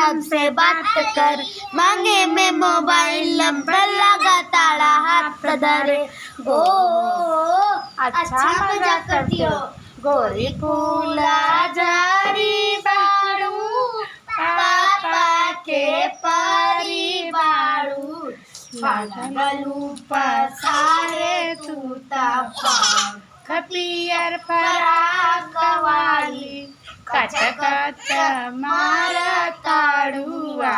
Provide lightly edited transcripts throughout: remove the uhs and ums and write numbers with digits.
हमसे बात कर, मांगे में मोबाइल नंबर लगा ताड़ा हाथ धरे। ओ अच्छा मजाक करती हो, गोरी फूला जारी बाड़ू, पापा के परी बाड़ू, लगलू पसारे तू तपा, खपियर फराक वाली, कच कच मारा ताड़ुआ,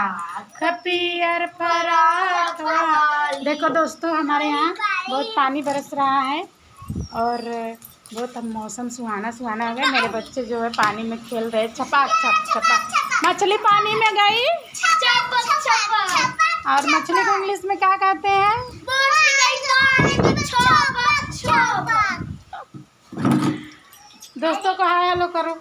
खपियर फराक वाली। देखो दोस्तों, हमारे यहाँ बहुत पानी बरस रहा है और बहुत मौसम सुहाना सुहाना हो गया। मेरे बच्चे जो है पानी में खेल रहे, छपाक छप छपाक। मछली पानी में गई, और मछली को इंग्लिश में क्या कहते हैं? दोस्तों को हाय हेलो करो।